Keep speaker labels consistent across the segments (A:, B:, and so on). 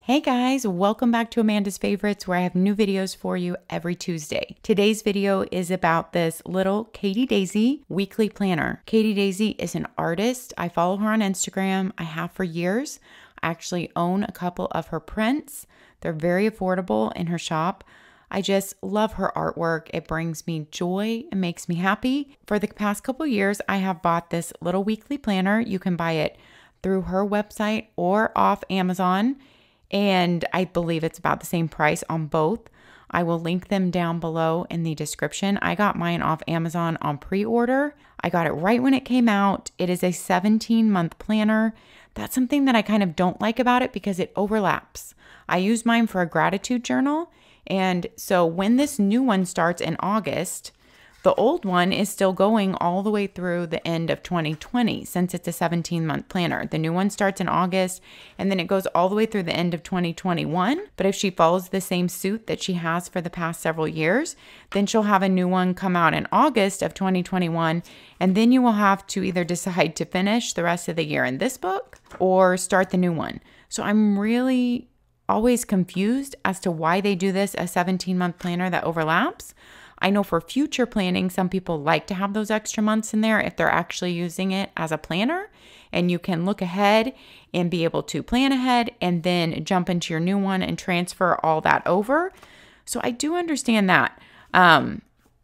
A: Hey guys, welcome back to Amanda's Favorites, where I have new videos for you every Tuesday. Today's video is about this little Katie Daisy weekly planner. Katie Daisy is an artist. I follow her on Instagram. I have for years. I actually own a couple of her prints. They're very affordable in her shop. I just love her artwork. It brings me joy and makes me happy. For the past couple years, I have bought this little weekly planner. You can buy it through her website or off Amazon. And I believe it's about the same price on both. I will link them down below in the description. I got mine off Amazon on pre-order. I got it right when it came out. It is a 17-month planner. That's something that I kind of don't like about it because it overlaps. I use mine for a gratitude journal. And so when this new one starts in August, the old one is still going all the way through the end of 2020 since it's a 17-month planner. The new one starts in August and then it goes all the way through the end of 2021. But if she follows the same suit that she has for the past several years, then she'll have a new one come out in August of 2021. And then you will have to either decide to finish the rest of the year in this book or start the new one. So I'm really always confused as to why they do this, a 17-month planner that overlaps. I know for future planning, some people like to have those extra months in there if they're actually using it as a planner, and you can look ahead and be able to plan ahead and then jump into your new one and transfer all that over. So I do understand that.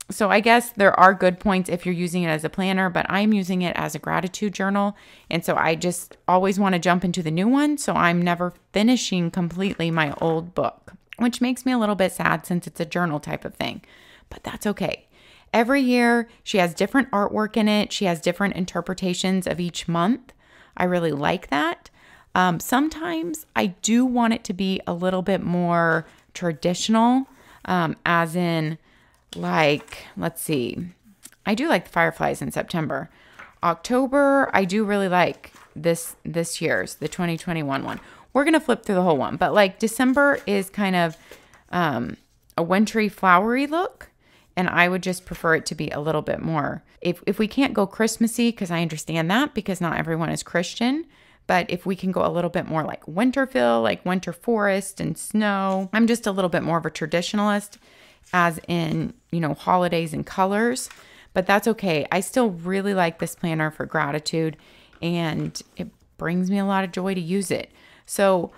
A: So I guess there are good points if you're using it as a planner, but I'm using it as a gratitude journal. And so I just always want to jump into the new one. So I'm never finishing completely my old book, which makes me a little bit sad since it's a journal type of thing. But that's okay. Every year, she has different artwork in it. She has different interpretations of each month. I really like that. Sometimes I do want it to be a little bit more traditional, as in, like, let's see. I do like the fireflies in September. October, I do really like this year's, the 2021 one. We're going to flip through the whole one. But like December is kind of a wintry, flowery look. And I would just prefer it to be a little bit more. If we can't go Christmassy, because I understand that because not everyone is Christian, but if we can go a little bit more like winter feel, like winter forest and snow. I'm just a little bit more of a traditionalist, as in, you know, holidays and colors, but that's okay. I still really like this planner for gratitude and it brings me a lot of joy to use it. So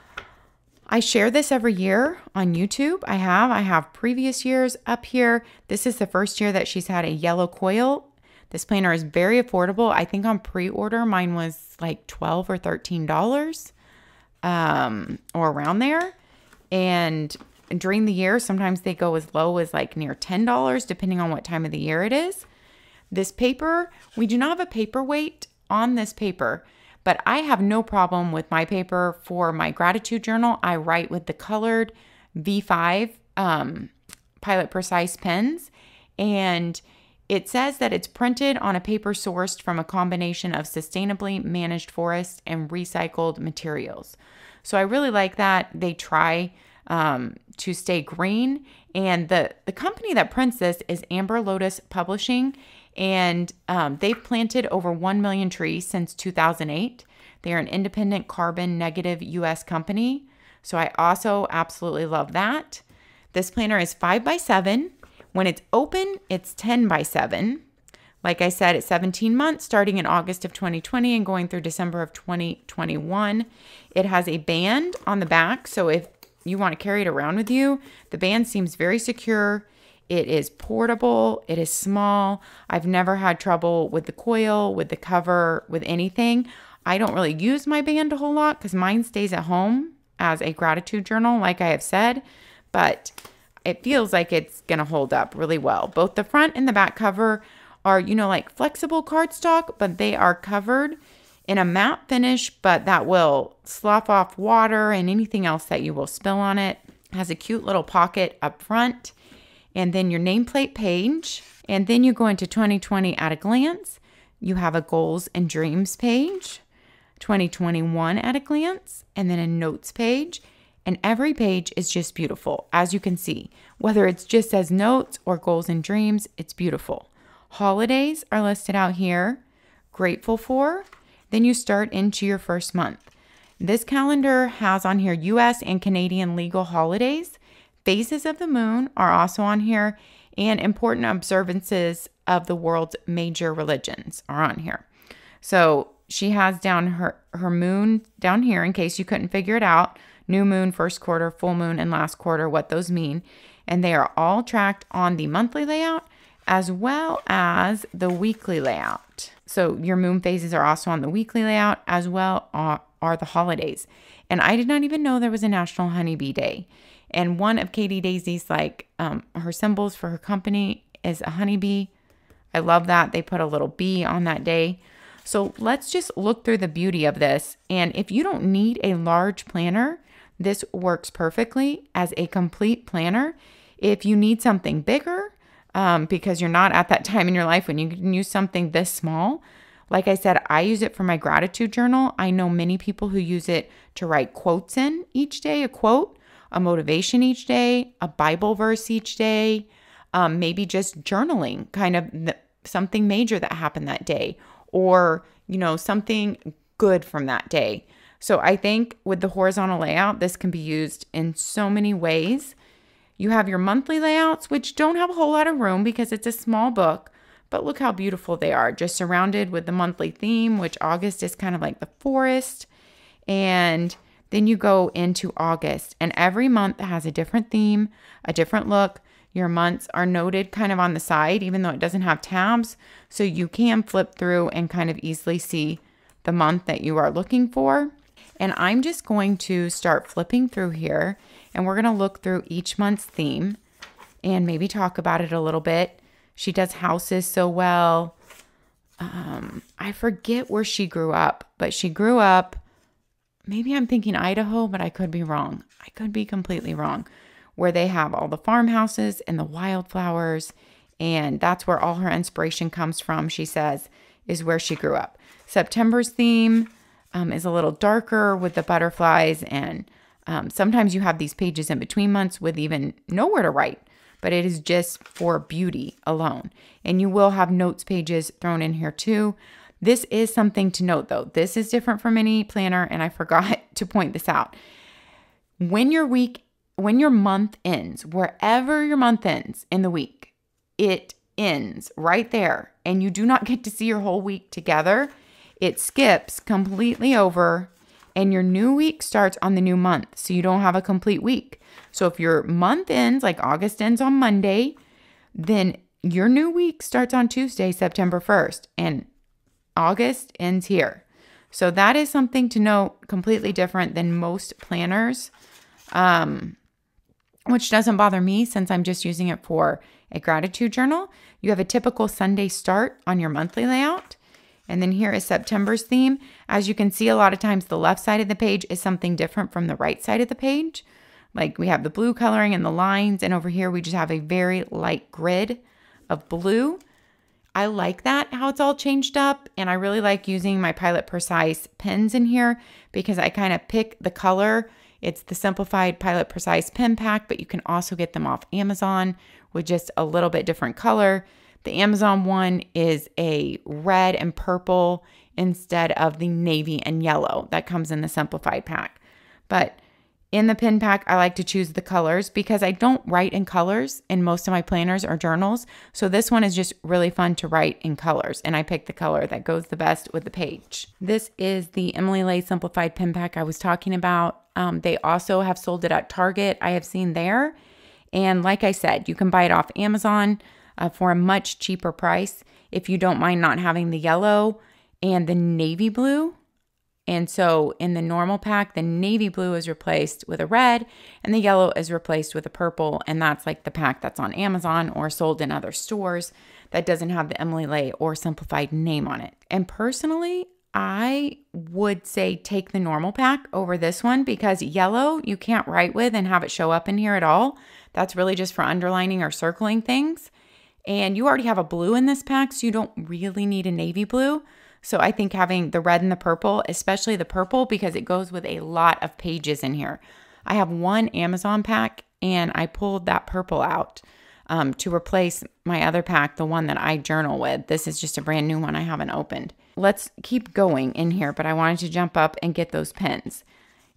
A: I share this every year on YouTube. I have previous years up here. This is the first year that she's had a yellow coil. This planner is very affordable. I think on pre-order, mine was like $12 or $13, or around there. And during the year, sometimes they go as low as like near $10, depending on what time of the year it is. This paper, we do not have a paperweight on this paper, but I have no problem with my paper for my gratitude journal. I write with the colored V5 Pilot Precise pens, and it says that it's printed on a paper sourced from a combination of sustainably managed forests and recycled materials. So I really like that. They try to stay green, and the company that prints this is Amber Lotus Publishing. And they've planted over 1 million trees since 2008. They are an independent carbon negative US company. So I also absolutely love that. This planner is 5x7. When it's open, it's 10x7. Like I said, it's 17 months starting in August of 2020 and going through December of 2021. It has a band on the back. So if you want to carry it around with you, the band seems very secure. It is portable. It is small. I've never had trouble with the coil, with the cover, with anything. I don't really use my band a whole lot because mine stays at home as a gratitude journal, like I have said, but it feels like it's going to hold up really well. Both the front and the back cover are, you know, like flexible cardstock, but they are covered in a matte finish, but that will slough off water and anything else that you will spill on it. It has a cute little pocket up front. And then your nameplate page. And then you go into 2020 at a glance. You have a goals and dreams page, 2021 at a glance, and then a notes page. And every page is just beautiful. As you can see, whether it's just as notes or goals and dreams, it's beautiful. Holidays are listed out here. Grateful for. Then you start into your first month. This calendar has on here US and Canadian legal holidays. Phases of the moon are also on here, and important observances of the world's major religions are on here. So she has down her moon down here in case you couldn't figure it out. New moon, first quarter, full moon, and last quarter, what those mean. And they are all tracked on the monthly layout as well as the weekly layout. So your moon phases are also on the weekly layout, as well are the holidays. And I did not even know there was a National Honeybee Day. And one of Katie Daisy's, like, her symbols for her company is a honeybee. I love that. They put a little bee on that day. So let's just look through the beauty of this. And if you don't need a large planner, this works perfectly as a complete planner. If you need something bigger, because you're not at that time in your life when you can use something this small, like I said, I use it for my gratitude journal. I know many people who use it to write quotes in each day, a quote, a motivation each day, a Bible verse each day, maybe just journaling, kind of something major that happened that day, or, you know, something good from that day. So I think with the horizontal layout, this can be used in so many ways. You have your monthly layouts, which don't have a whole lot of room because it's a small book, but look how beautiful they are, just surrounded with the monthly theme, which August is kind of like the forest. And then you go into August, and every month has a different theme, a different look. Your months are noted kind of on the side, even though it doesn't have tabs. So you can flip through and kind of easily see the month that you are looking for. And I'm just going to start flipping through here, and we're going to look through each month's theme and maybe talk about it a little bit. She does houses so well. I forget where she grew up, but she grew up, maybe I'm thinking Idaho, but I could be wrong. I could be completely wrong, where they have all the farmhouses and the wildflowers. And that's where all her inspiration comes from, she says, is where she grew up. September's theme is a little darker with the butterflies. And sometimes you have these pages in between months with even nowhere to write, but it is just for beauty alone. And you will have notes pages thrown in here too. This is something to note though. This is different from any planner, and I forgot to point this out. When your month ends, wherever your month ends in the week, it ends right there, and you do not get to see your whole week together. It skips completely over, and your new week starts on the new month, so you don't have a complete week. So if your month ends, like August ends on Monday, then your new week starts on Tuesday, September 1st, and August ends here. So that is something to note, completely different than most planners, which doesn't bother me since I'm just using it for a gratitude journal. You have a typical Sunday start on your monthly layout. And then here is September's theme. As you can see, a lot of times the left side of the page is something different from the right side of the page. Like we have the blue coloring and the lines, and over here we just have a very light grid of blue. I like that, how it's all changed up, and I really like using my Pilot Precise pens in here because I kind of pick the color. It's the simplified Pilot Precise pen pack, but you can also get them off Amazon with just a little bit different color. The Amazon one is a red and purple instead of the navy and yellow that comes in the simplified pack. But in the pen pack, I like to choose the colors because I don't write in colors in most of my planners or journals. So this one is just really fun to write in colors, and I pick the color that goes the best with the page. This is the Emily Lay Simplified pen pack I was talking about. They also have sold it at Target, I have seen there. And like I said, you can buy it off Amazon for a much cheaper price if you don't mind not having the yellow and the navy blue. And so in the normal pack, the navy blue is replaced with a red and the yellow is replaced with a purple. And that's like the pack that's on Amazon or sold in other stores that doesn't have the Emily Lay or Simplified name on it. And personally, I would say take the normal pack over this one because yellow you can't write with and have it show up in here at all. That's really just for underlining or circling things. And you already have a blue in this pack, so you don't really need a navy blue. So I think having the red and the purple, especially the purple, because it goes with a lot of pages in here. I have one Amazon pack, and I pulled that purple out to replace my other pack, the one that I journal with. This is just a brand new one I haven't opened. let's keep going in here, but I wanted to jump up and get those pins.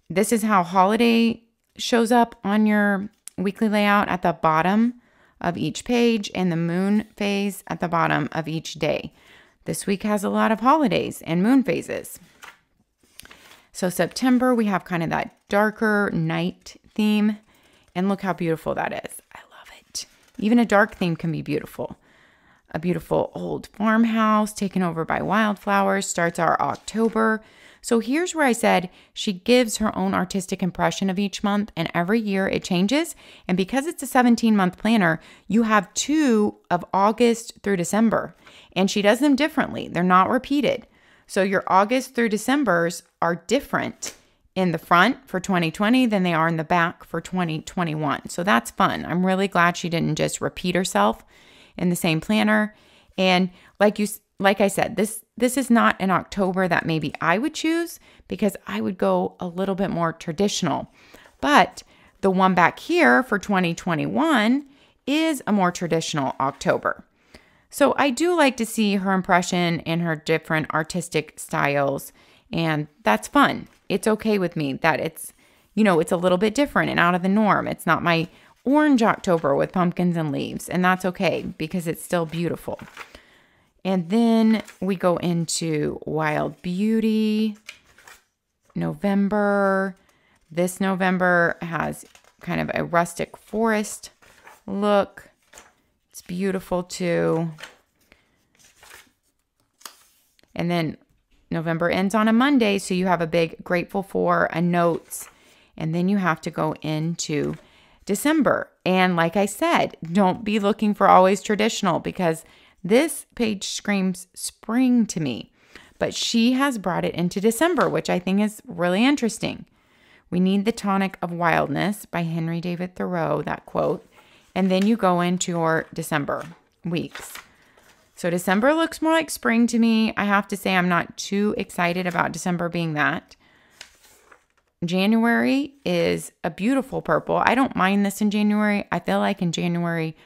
A: This is how holiday shows up on your weekly layout at the bottom of each page and the moon phase at the bottom of each day. This week has a lot of holidays and moon phases. So September, we have kind of that darker night theme. And look how beautiful that is. I love it. Even a dark theme can be beautiful. A beautiful old farmhouse taken over by wildflowers starts our October. So here's where I said she gives her own artistic impression of each month, and every year it changes. And because it's a 17-month planner, you have 2 of August through December, and she does them differently. They're not repeated. So your August through Decembers are different in the front for 2020 than they are in the back for 2021. So that's fun. I'm really glad she didn't just repeat herself in the same planner. And like I said, this is not an October that maybe I would choose, because I would go a little bit more traditional. But the one back here for 2021 is a more traditional October. So I do like to see her impression and her different artistic styles, and that's fun. It's okay with me that it's, it's a little bit different and out of the norm. It's not my orange October with pumpkins and leaves, and that's okay because it's still beautiful. And then we go into Wild Beauty, November. This November has kind of a rustic forest look. It's beautiful too. And then November ends on a Monday, so you have a big grateful for, a notes, and then you have to go into December. And like I said, don't be looking for always traditional, because this page screams spring to me, but she has brought it into December, which I think is really interesting. We need the tonic of wildness by Henry David Thoreau, that quote. And then you go into your December weeks. So December looks more like spring to me. I have to say I'm not too excited about December being that. January is a beautiful purple. I don't mind this in January. I feel like in January,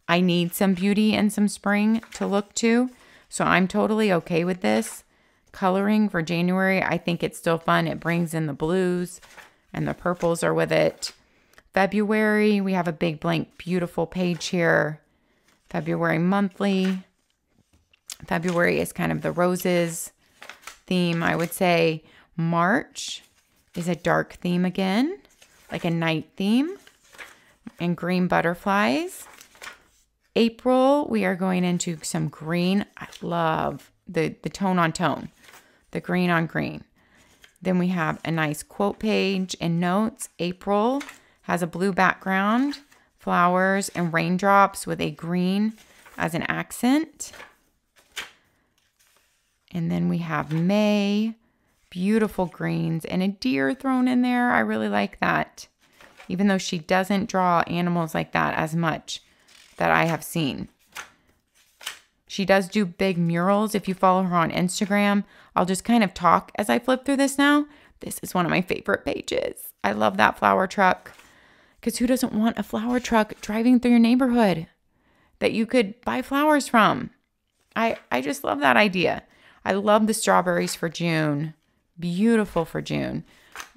A: I need some beauty and some spring to look to. So I'm totally okay with this coloring for January. I think it's still fun. It brings in the blues, and the purples are with it. February, we have a big blank, beautiful page here. February monthly. February is kind of the roses theme, I would say. March is a dark theme again, like a night theme, and green butterflies. April, we are going into some green. I love the tone on tone, the green on green. Then we have a nice quote page and notes. April has a blue background, flowers, and raindrops with a green as an accent. And then we have May, beautiful greens, and a deer thrown in there. I really like that, even though she doesn't draw animals like that as much that I have seen. She does do big murals. If you follow her on Instagram, I'll just kind of talk as I flip through this now. This is one of my favorite pages. I love that flower truck, because who doesn't want a flower truck driving through your neighborhood that you could buy flowers from? I just love that idea. I love the strawberries for June. Beautiful for June.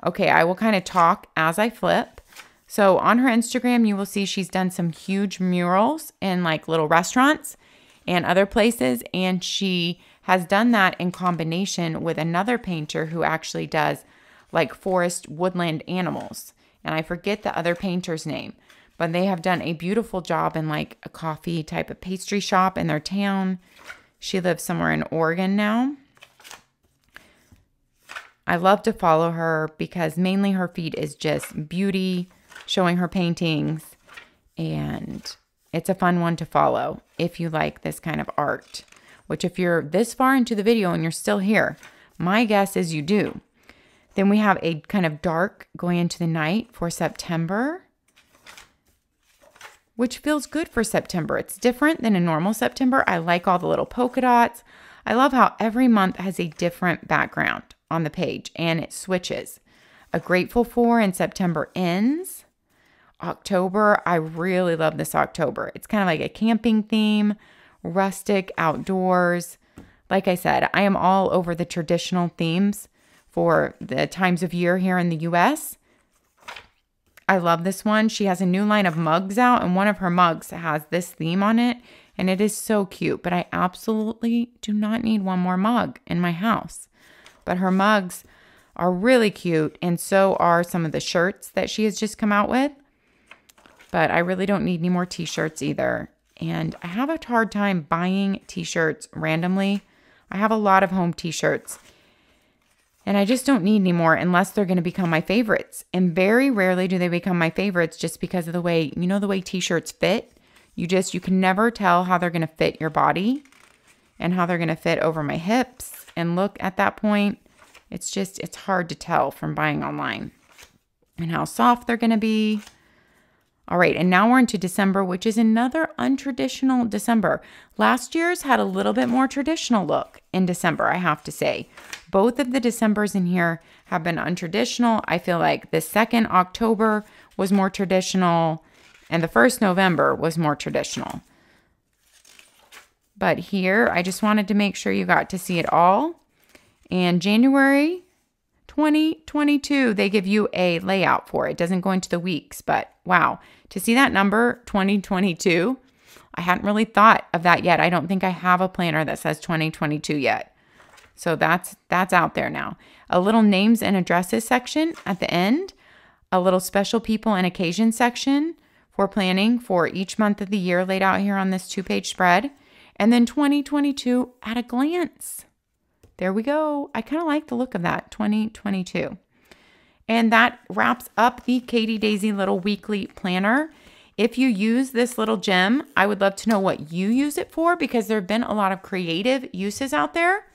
A: Okay, I will kind of talk as I flip. So on her Instagram, you will see she's done some huge murals in like little restaurants and other places. And she has done that in combination with another painter who actually does like forest woodland animals. And I forget the other painter's name, but they have done a beautiful job in like a coffee type of pastry shop in their town. She lives somewhere in Oregon now. I love to follow her because mainly her feed is just beauty, showing her paintings, and it's a fun one to follow if you like this kind of art, which if you're this far into the video and you're still here, my guess is you do. Then we have a kind of dark going into the night for September, which feels good for September. It's different than a normal September. I like all the little polka dots. I love how every month has a different background on the page and it switches. A grateful for in September ends. October, I really love this October. It's kind of like a camping theme, rustic, outdoors, Like I said, I am all over the traditional themes for the times of year here in the US. I love this one. She has a new line of mugs out, and one of her mugs has this theme on it, and it is so cute. But I absolutely do not need one more mug in my house. But her mugs are really cute, and so are some of the shirts that she has just come out with. But I really don't need any more t-shirts either. And I have a hard time buying t-shirts randomly. I have a lot of home t-shirts. And I just don't need any more unless they're going to become my favorites. And very rarely do they become my favorites just because of the way, you know, the way t-shirts fit. You can never tell how they're going to fit your body and how they're going to fit over my hips. And look, at that point, it's hard to tell from buying online and how soft they're going to be. All right, and now we're into December, which is another untraditional December. Last year's had a little bit more traditional look in December, I have to say. Both of the Decembers in here have been untraditional. I feel like the 2nd October was more traditional and the 1st November was more traditional. But here, I just wanted to make sure you got to see it all. And January 2022, they give you a layout for it. It doesn't go into the weeks, but wow. To see that number, 2022, I hadn't really thought of that yet. I don't think I have a planner that says 2022 yet. So that's out there now. A little names and addresses section at the end. A little special people and occasion section for planning for each month of the year laid out here on this 2-page spread. And then 2022 at a glance. There we go. I kind of like the look of that, 2022. And that wraps up the Katie Daisy little weekly planner. If you use this little gem, I would love to know what you use it for because there have been a lot of creative uses out there.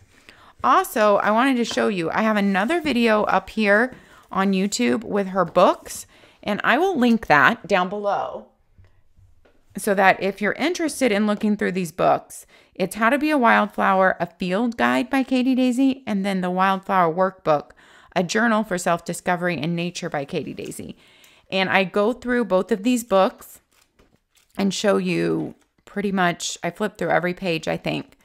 A: Also, I wanted to show you, I have another video up here on YouTube with her books, and I will link that down below so that if you're interested in looking through these books, it's How to Be a Wildflower, a field guide by Katie Daisy, and then the Wildflower Workbook, a journal for self-discovery and nature by Katie Daisy. And I go through both of these books and show you pretty much, I flip through every page, I think,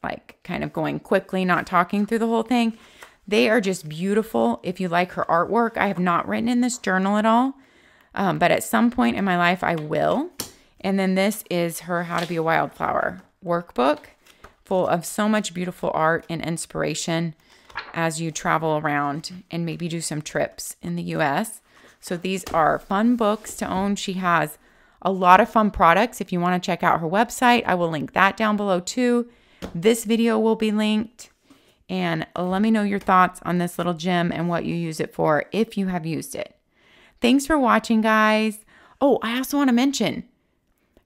A: like kind of going quickly, not talking through the whole thing. They are just beautiful. If you like her artwork, I have not written in this journal at all, but at some point in my life I will. And then this is her How to Be a Wildflower workbook, full of so much beautiful art and inspiration as you travel around and maybe do some trips in the US. So these are fun books to own. She has a lot of fun products. If you want to check out her website, I will link that down below too. This video will be linked. And let me know your thoughts on this little gem and what you use it for if you have used it. Thanks for watching, guys. Oh, I also want to mention,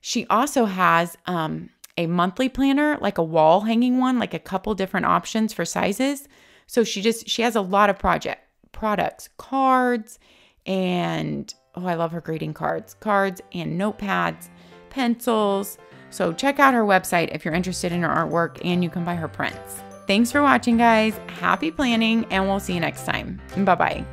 A: she also has a monthly planner, like a wall hanging one, like a couple different options for sizes. So she has a lot of products, cards, and oh, I love her greeting cards and notepads, pencils. So check out her website if you're interested in her artwork, and you can buy her prints. Thanks for watching, guys. Happy planning, and we'll see you next time. Bye-bye.